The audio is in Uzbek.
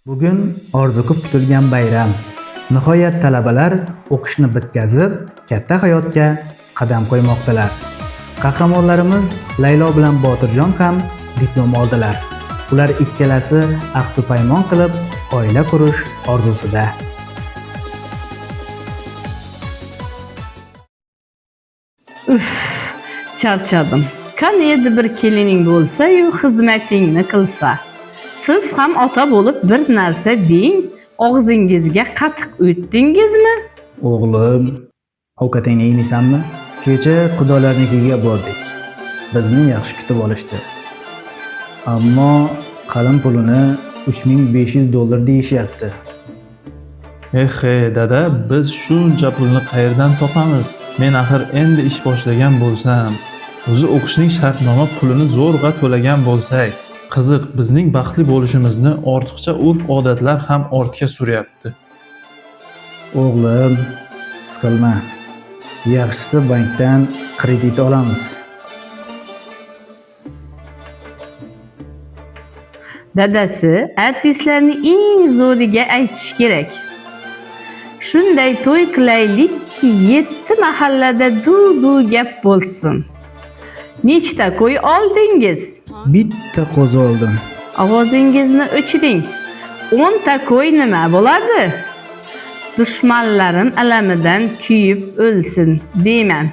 Bugun orziqib kutilgan bayram. Nihoyat talabalar o'qishni bitkazib, katta hayotga qadam qo'ymoqdalar. Qahramonlarimiz Laylo bilan Botirjon ham diplom oldilar. Ular ikkalasi ahd va paymon qilib, oila qurish orzusida. Charchadim. Qaniydi bir kelining bo'lsa-yu xizmatingni qilsa. Siz ham ota bo'lib bir narsa deng, og'zingizga qatiq o'tdingizmi? O'g'lim, ovqatingni yeysanmi? Kecha Xudolarnikiga bordik. Bizni yaxshi kutib olishdi. Ammo qalin pulini $3500 deyishyapti. Dada, biz shuncha pulni qayerdan topamiz? Men axir endi ish boshlagan bo'lsam, o'zi o'qishning shartnoma pulini zo'rg'a to'lagan bo'lsak, qiziq, bizning baxtli bo'lishimizni ortiqcha urf-odatlar ham ortga suryapti. O'g'lim, siqilma. Yaxshisi bankdan kredit olamiz. Dadasi artistlarning eng zo'riga aytish kerak. Shunday to'y qilaylikki, 7 mahallada duv-duv gap bo'lsin. Nechta qo'y oldingiz? Bitta qo'zi oldim. Ovozingizni o'chiring. 10 ta qo'y nima bo'ladi? Dushmanlarim alamidan kuyib o'lsin deyman.